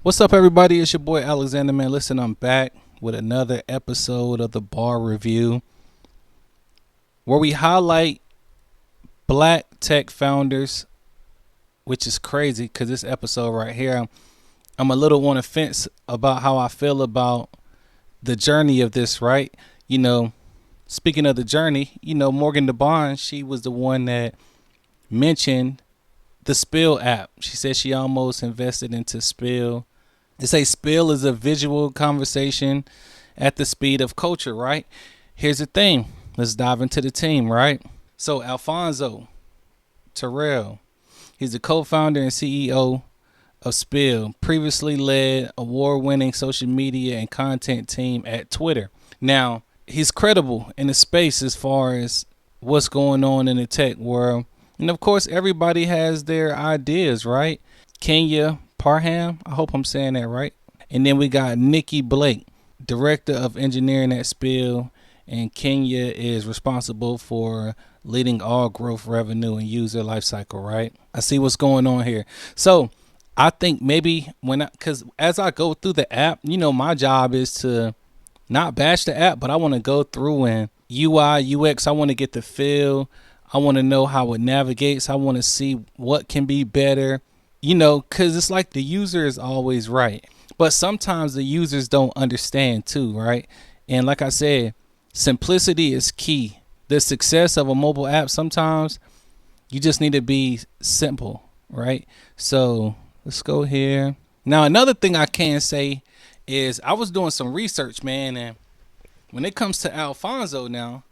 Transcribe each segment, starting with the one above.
What's up, everybody? It's your boy Alexander, man. Listen, I'm back with another episode of the Bar Review where we highlight black tech founders, which is crazy because this episode right here, I'm a little on the fence about how I feel about the journey of this, right? Speaking of the journey, Morgan DeBond, she was the one that mentioned the Spill app. She said she almost invested into Spill. They say Spill is a visual conversation at the speed of culture, right? Here's the thing. Let's dive into the team, right? So Alfonso Terrell, he's the co-founder and CEO of Spill, previously led award-winning social media and content team at Twitter. Now, he's credible in the space as far as what's going on in the tech world. And of course, everybody has their ideas, right? Kenya Parham, I hope I'm saying that right. And then we got Nikki Blake, director of engineering at Spill, and Kenya is responsible for leading all growth, revenue, and user lifecycle, right? I see what's going on here. So I think maybe because as I go through the app, my job is to not bash the app, but I want to go through and UI, UX, I want to get the feel. I want to know how it navigates. I want to see what can be better, because it's like the user is always right. But sometimes the users don't understand too, right? And like I said, simplicity is key. The success of a mobile app, sometimes you just need to be simple, right? So let's go here. Now, another thing I can say is I was doing some research, man. And when it comes to Alfonso now,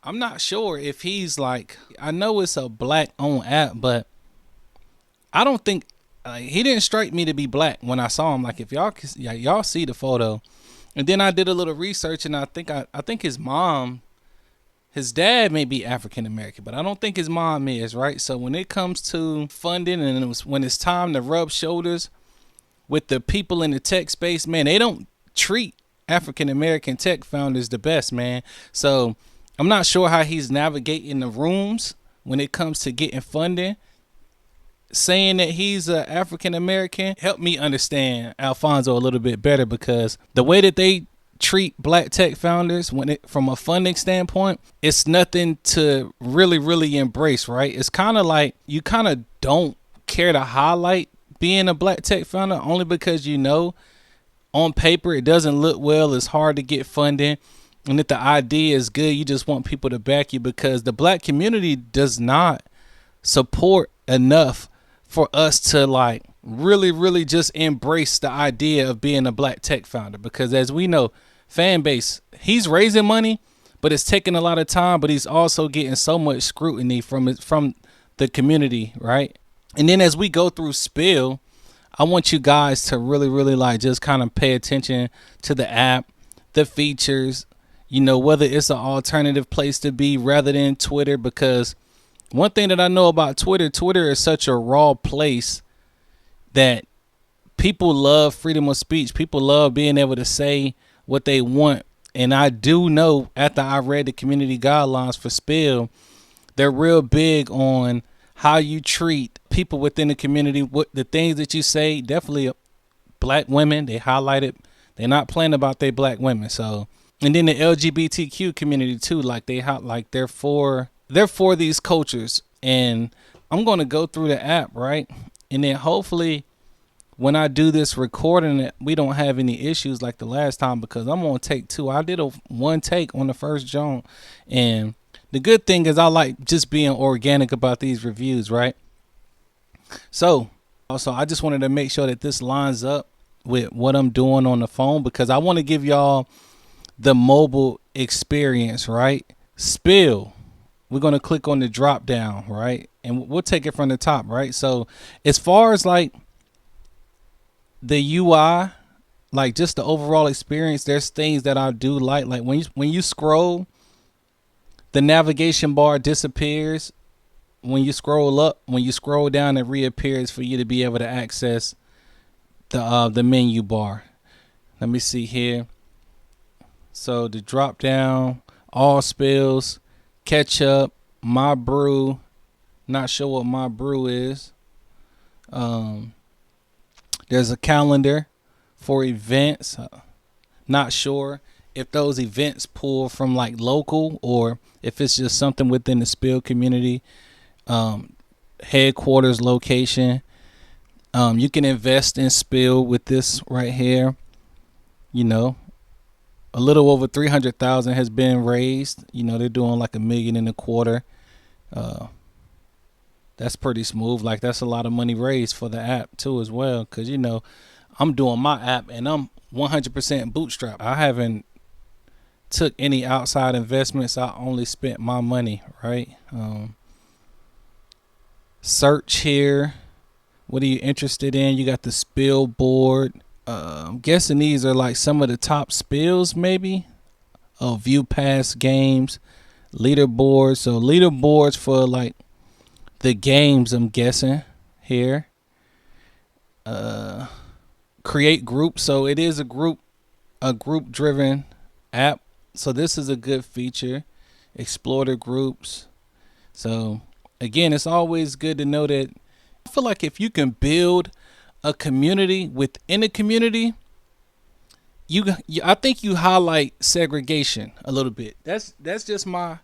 I'm not sure if he's I know it's a black owned app, but I don't think he didn't strike me to be black when I saw him. Like if y'all see the photo, and then I did a little research, and I think his dad may be African American, but I don't think his mom is, right? So when it comes to funding and when it's time to rub shoulders with the people in the tech space, man, they don't treat African American tech founders the best, man. So I'm not sure how he's navigating the rooms when it comes to getting funding. Saying that he's an African American helped me understand Alfonso a little bit better, because the way that they treat black tech founders from a funding standpoint, it's nothing to really embrace, right? It's kind of like you kind of don't care to highlight being a black tech founder only because on paper it doesn't look well, it's hard to get funding, and if the idea is good, you just want people to back you, because the black community does not support enough for us to really just embrace the idea of being a black tech founder. Because as we know, fan base, he's raising money, but it's taking a lot of time, but he's also getting so much scrutiny from the community, right? And then as we go through Spill, I want you guys to really just kind of pay attention to the app, the features, whether it's an alternative place to be rather than Twitter. Because one thing that I know about Twitter is such a raw place that people love freedom of speech. People love being able to say what they want. And I do know, after I read the community guidelines for Spill, they're real big on how you treat people within the community, what the things that you say. Definitely black women, they highlight it. They're not playing about their black women. So, and then the LGBTQ community too, they're for these cultures. And I'm going to go through the app, right? And then hopefully when I do this recording, we don't have any issues like the last time, because I'm on take 2. I did one take on the first joint. And the good thing is I like just being organic about these reviews, right? So also, I just wanted to make sure that this lines up with what I'm doing on the phone, because I want to give y'all the mobile experience, right? Spill. We're going to click on the drop down, right? And we'll take it from the top, right? So as far as the UI, just the overall experience, there's things that I do like when you scroll, the navigation bar disappears. When you scroll up, when you scroll down, it reappears for you to be able to access the menu bar. Let me see here. So the drop down, all spills, ketchup, my brew. Not sure what my brew is. There's a calendar for events. Not sure if those events pull from like local or if it's just something within the Spill community. Headquarters location. You can invest in Spill with this right here. You know, a little over 300,000 has been raised. You know, they're doing like $1.25 million. That's pretty smooth. Like, that's a lot of money raised for the app too as well. Cause you know, I'm doing my app and I'm 100% bootstrap. I haven't took any outside investments. I only spent my money, right? Search here. What are you interested in? You got the spill board. I'm guessing these are like some of the top spills, maybe. Oh, view past games, leaderboards. So leaderboards for like the games, I'm guessing here. Create groups. So it is a group driven app. So this is a good feature. Explore the groups. So again, it's always good to know that I feel like if you can build a community within a community, I think you highlight segregation a little bit. That's just my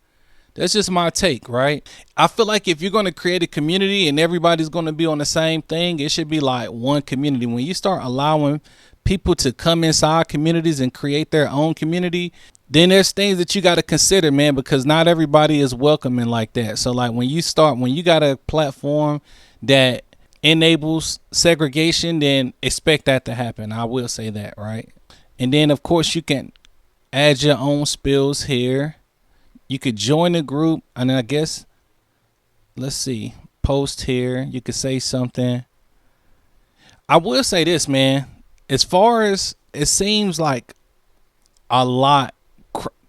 take, right? I feel like if you're going to create a community and everybody's going to be on the same thing, it should be like one community. When you start allowing people to come inside communities and create their own community, then there's things that you got to consider, man, because not everybody is welcoming like that. So like when you got a platform that enables segregation, then expect that to happen. I will say that, right? And then of course you can add your own spills here. You could join a group, and I guess, let's see, post here. You could say something. I will say this, man. As far as it seems like a lot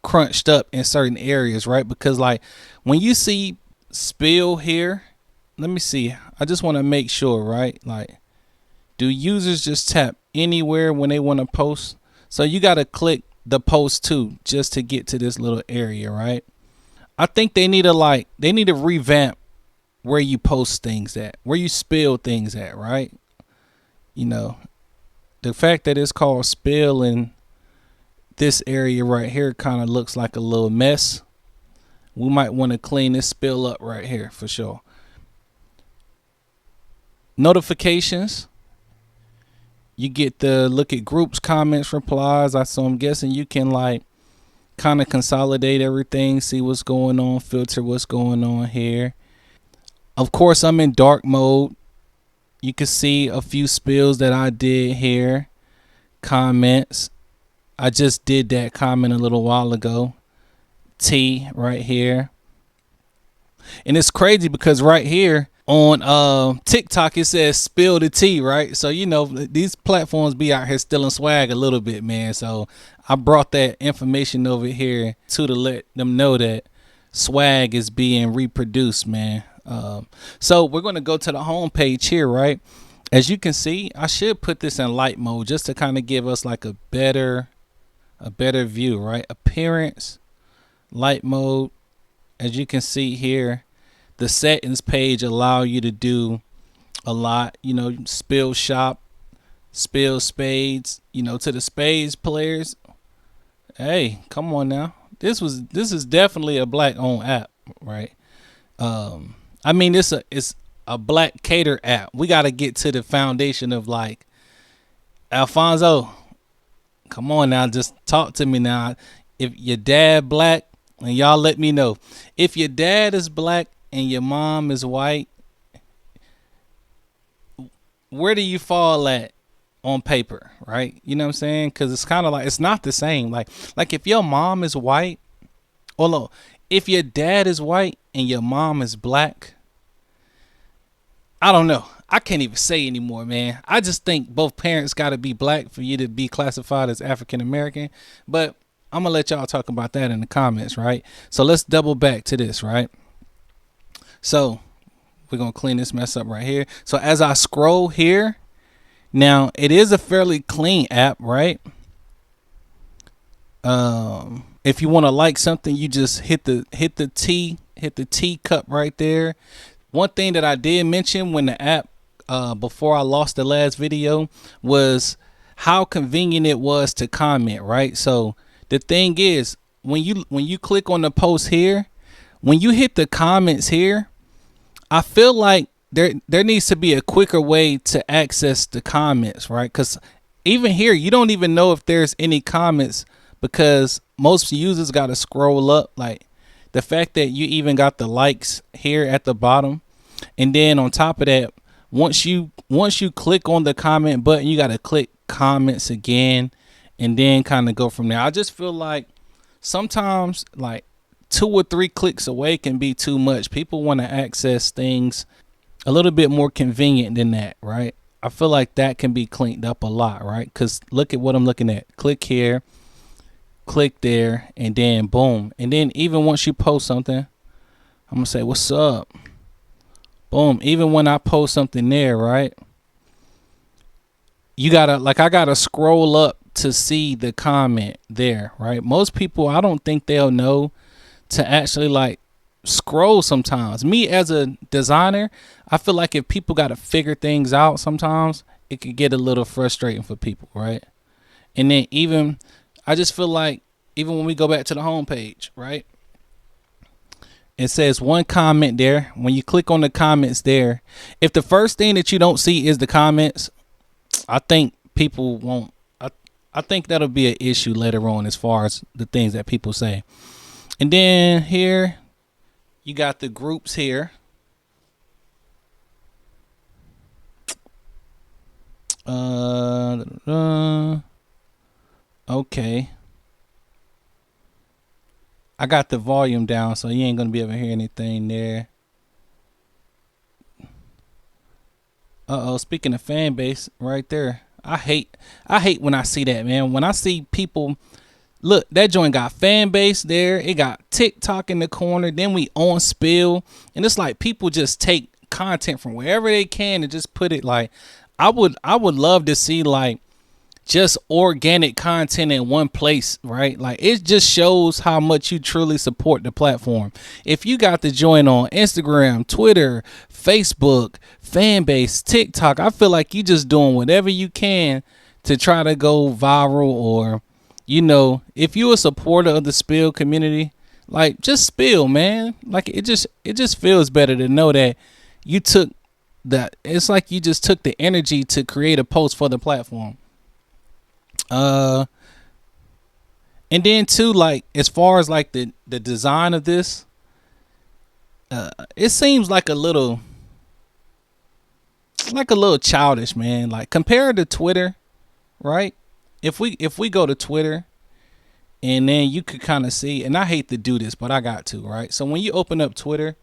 crunched up in certain areas, right? Because like when you see spill here, let me see. I just want to make sure, right? Like, do users just tap anywhere when they want to post? So you got to click the post too, just to get to this little area, right? I think they need to revamp where you post things at, where you spill things at, right? You know, the fact that it's called spill in this area right here kind of looks like a little mess. We might want to clean this spill up right here for sure. Notifications. You get the look at groups, comments, replies. So I'm guessing you can like kind of consolidate everything, see what's going on, filter what's going on here. Of course, I'm in dark mode. You can see a few spills that I did here. Comments. I just did that comment a little while ago. T right here. And it's crazy because right here on TikTok it says spill the tea, right? So you know these platforms be out here stealing swag a little bit, man. So I brought that information over here to let them know that swag is being reproduced, man. So we're going to go to the home page here, right? As you can see, I should put this in light mode just to kind of give us like a better view, right? Appearance, light mode. As you can see here, the settings page allow you to do a lot, you know, spill shop, spill spades, you know, to the spades players. Hey, come on now. This is definitely a black owned app, right? I mean, it's a black cater app. We got to get to the foundation of like, Alfonso, come on now, just talk to me now. If your dad black, and y'all let me know. If your dad is black and your mom is white, where do you fall at on paper, right? You know what I'm saying? Because it's kind of like, it's not the same. Like if your mom is white, or no, if your dad is white and your mom is black, I don't know. I can't even say anymore, man. I just think both parents got to be black for you to be classified as African American. But I'm going to let y'all talk about that in the comments, right? So let's double back to this, right? So we're going to clean this mess up right here. So as I scroll here, now it is a fairly clean app, right? If you want to like something, you just hit the T cup right there. One thing that I did mention when the app before I lost the last video was how convenient it was to comment, right? So the thing is, when you click on the post here, when you hit the comments here, I feel like there needs to be a quicker way to access the comments, right? Because even here, you don't even know if there's any comments because most users got to scroll up. Like the fact that you even got the likes here at the bottom, and then on top of that, once you click on the comment button, you got to click comments again, and then kind of go from there. I just feel like sometimes like 2 or 3 clicks away can be too much. People want to access things a little bit more convenient than that, right? I feel like that can be cleaned up a lot, right? Because look at what I'm looking at. Click here, click there, and then boom. And then even once you post something, I'm going to say, what's up? Boom. Even when I post something there, right? You gotta, like, I gotta scroll up to see the comment there, right? Most people, I don't think they'll know to actually like scroll sometimes. Me as a designer, I feel like if people got to figure things out sometimes, it could get a little frustrating for people, right? And then even, I just feel like even when we go back to the home page, right? It says one comment there. When you click on the comments there, if the first thing that you don't see is the comments, I think people won't. I think that'll be an issue later on as far as the things that people say. And then here, you got the groups here. Okay. I got the volume down, so you ain't gonna be able to hear anything there. Speaking of fan base, right there. I hate when I see that, man. When I see people, look, that joint got fan base there. It got TikTok in the corner. Then we on spill, and it's like people just take content from wherever they can and just put it. Like I would love to see like just organic content in one place, right? Like it just shows how much you truly support the platform. If you got the join on Instagram, Twitter, Facebook, Fanbase, TikTok, I feel like you just doing whatever you can to try to go viral, or you know, if you a supporter of the spill community, like just spill, man. Like it just feels better to know that you took that. It's like you just took the energy to create a post for the platform. And then too, like as far as like the design of this, it seems like a little childish, man. Like compared to Twitter, right? If we go to Twitter, and then you could kind of see, and I hate to do this, but I got to, right? So when you open up Twitter,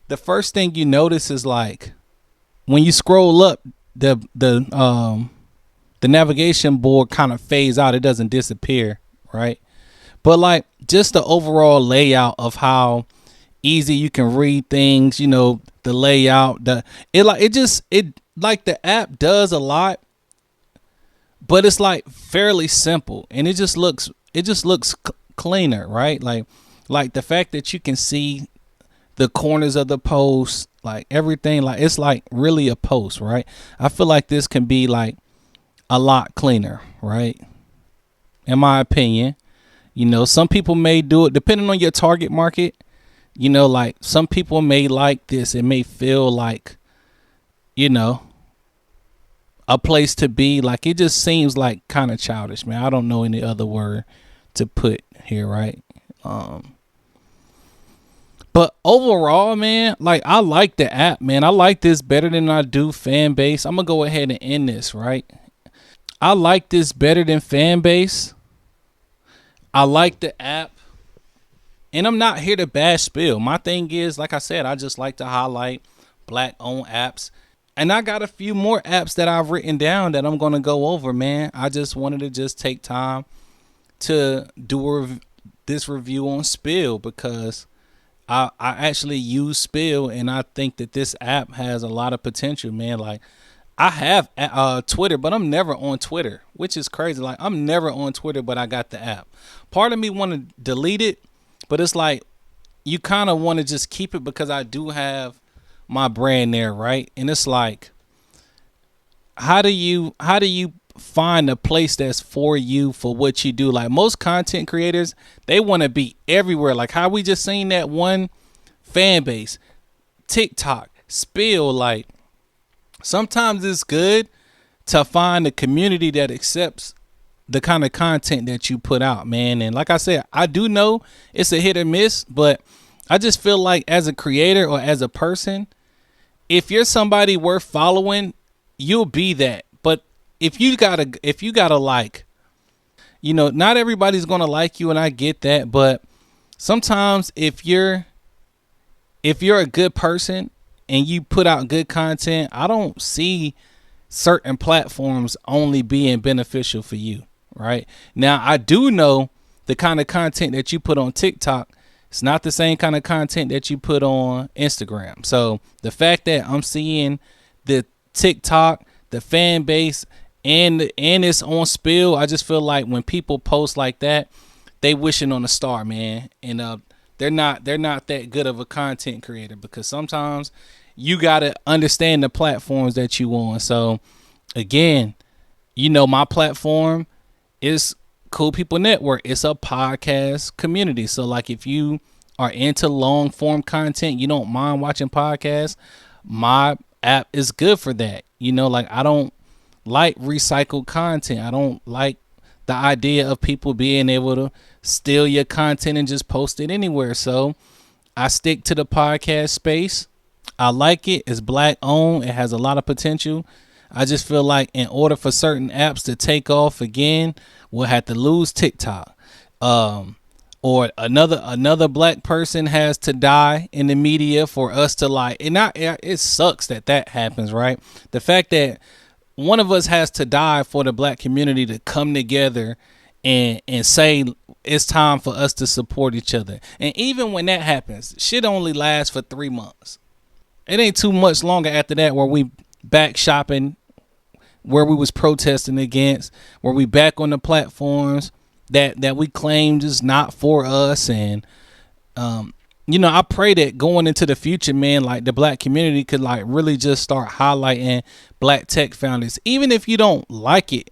the first thing you notice is like when you scroll up, the navigation board kind of fades out. It doesn't disappear, right? But like just the overall layout of how easy you can read things, you know, the layout, the app does a lot, but it's like fairly simple, and it just looks cleaner, right? Like the fact that you can see the corners of the post, like everything, like it's like really a post, right? I feel like this can be like a lot cleaner, right? In my opinion, you know, some people may do it depending on your target market. You know, like some people may like this. It may feel like, you know, a place to be. Like it just seems like kind of childish, man. I don't know any other word to put here, right? But overall, man, like I like the app, man. I like this better than I do Fanbase. I'm gonna go ahead and end this, right? I like this better than Fanbase. I like the app. And I'm not here to bash spill. My thing is, like I said, I just like to highlight black owned apps. And I got a few more apps that I've written down that I'm going to go over, man. I just wanted to just take time to do this review on Spill because I actually use Spill, and I think that this app has a lot of potential, man. Like I have Twitter, but I'm never on Twitter, which is crazy. Like I'm never on Twitter, but I got the app. Part of me want to delete it, but it's like you kind of want to just keep it because I do have my brand there, right? And it's like, how do you find a place that's for you for what you do? Like most content creators, they want to be everywhere. Like how we just seen that one fan base, TikTok, spill. Like sometimes it's good to find a community that accepts the kind of content that you put out, man. And like I said, I do know it's a hit or miss, but I just feel like as a creator or as a person, if you're somebody worth following, you'll be that. But if you gotta like, not everybody's gonna like you, and I get that. But sometimes if you're a good person and you put out good content, I don't see certain platforms only being beneficial for you. Right now, I do know the kind of content that you put on TikTok, it's not the same kind of content that you put on Instagram. So the fact that I'm seeing the TikTok, the fan base, and it's on spill, I just feel like when people post like that, they wishing on a star, man. And they're not that good of a content creator, because sometimes you gotta understand the platforms that you on. So again, my platform is Cool People Network. It's a podcast community. So like if you are into long form content, you don't mind watching podcasts, my app is good for that. Like I don't like recycled content. I don't like the idea of people being able to steal your content and just post it anywhere. So I stick to the podcast space. I like it. It's black owned. It has a lot of potential. I just feel like in order for certain apps to take off again, we'll have to lose TikTok. Or another black person has to die in the media for us to like. And it sucks that happens, right? The fact that one of us has to die for the black community to come together and say it's time for us to support each other. And even when that happens, shit only lasts for 3 months. It ain't too much longer after that where we back shopping, where we was protesting against, where we back on the platforms that we claimed is not for us. And I pray that going into the future, man, like the black community could like really just start highlighting black tech founders. Even if you don't like it,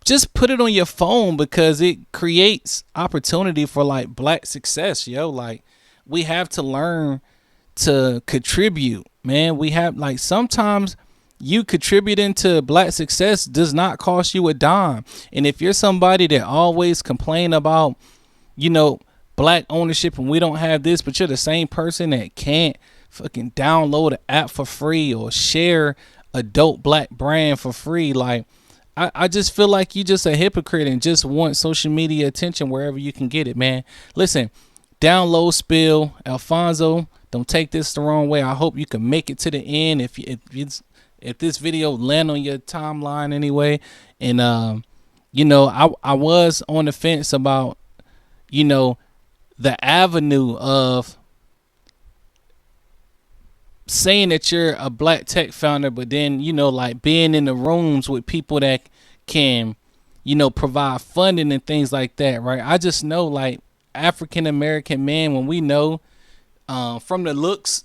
just put it on your phone, because it creates opportunity for like black success, yo. Like we have to learn to contribute, man. We have like sometimes you contributing to black success does not cost you a dime. And if you're somebody that always complain about, black ownership and we don't have this, but you're the same person that can't fucking download an app for free or share a dope black brand for free, like I just feel like you just a hypocrite and just want social media attention wherever you can get it, man. Listen, download Spill. Alfonso, don't take this the wrong way. I hope you can make it to the end if this video land on your timeline anyway. And I was on the fence about the avenue of saying that you're a black tech founder, but then like being in the rooms with people that can provide funding and things like that, right? I just know like African American men, when we know from the looks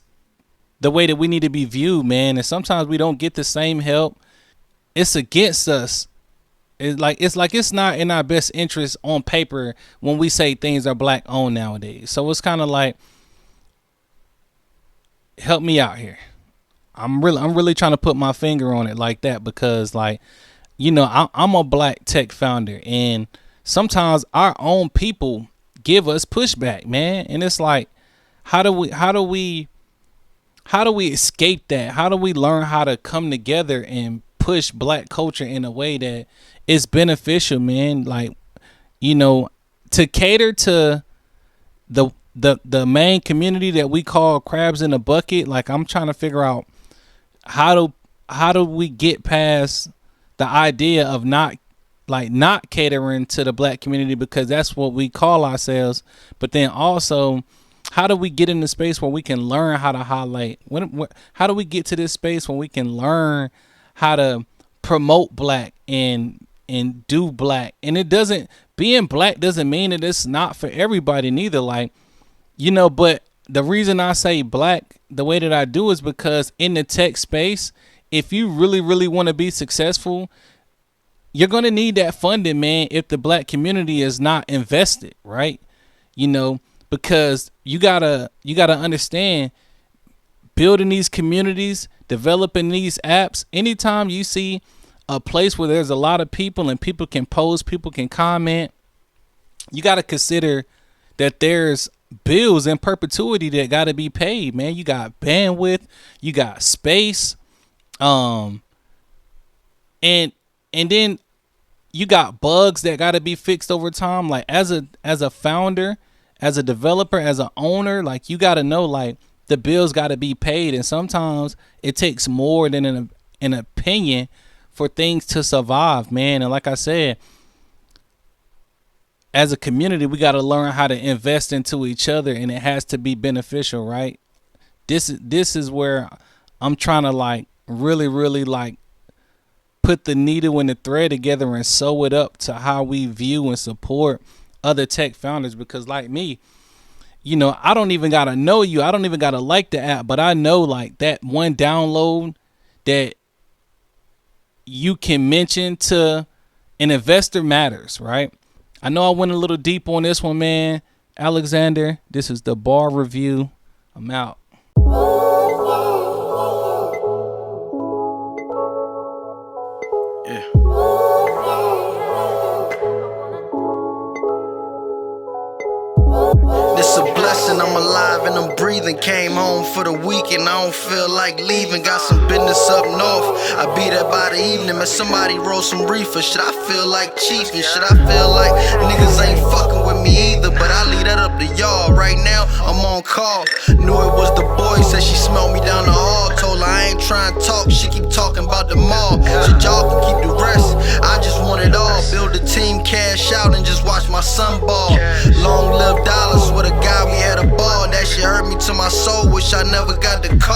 the way that we need to be viewed, man, and sometimes we don't get the same help, it's against us. It's not in our best interest on paper when we say things are black owned nowadays. So it's kind of like, help me out here. I'm really trying to put my finger on it like that, because like, I'm a black tech founder, and sometimes our own people give us pushback, man. And it's like, how do we escape that? How do we learn how to come together and push black culture in a way that is beneficial, man? Like, to cater to the main community that we call crabs in a bucket. Like I'm trying to figure out how do we get past the idea of not catering to the black community, because that's what we call ourselves. But then also, how do we get in the space where we can learn how to highlight? How do we get to this space where we can learn how to promote black and do black? And being black doesn't mean that it's not for everybody neither. Like, but the reason I say black the way that I do is because in the tech space, if you really, really want to be successful, you're going to need that funding, man, if the black community is not invested, right? You know, because you gotta understand, building these communities, developing these apps, anytime you see a place where there's a lot of people and people can post, people can comment, you got to consider that there's bills in perpetuity that got to be paid, man. You got bandwidth, you got space, and then you got bugs that got to be fixed over time. Like as a founder, as a developer, as an owner, like you got to know, like, the bills got to be paid, and sometimes it takes more than an opinion for things to survive, man. And like I said, as a community, we got to learn how to invest into each other, and it has to be beneficial, right? This is where I'm trying to like really, really like put the needle and the thread together and sew it up to how we view and support other tech founders. Because like me, you know, I don't even gotta know you. I don't even gotta like the app, but I know like that one download that you can mention to an investor matters, right? I know I went a little deep on this one, man. Alexander, this is the Bar Review. I'm out. It's a blessing, I'm alive and I'm breathing. Came home for the weekend, I don't feel like leaving. Got some business up north, I be there by the evening. Man, somebody roll some reefer, should I feel like chiefing? Should I feel like niggas ain't fucking with me either? But I leave that up to y'all. Right now, I'm on call. Knew it was the boy, said she smelled me down the hall. Told her I ain't trying to talk, she keep talking about the mall. Said y'all can keep the rest, I just want it all. Build a team, cash out, and just watch my son ball. Long live dollars, with a guy we had a ball. That shit hurt me to my soul, wish I never got the call.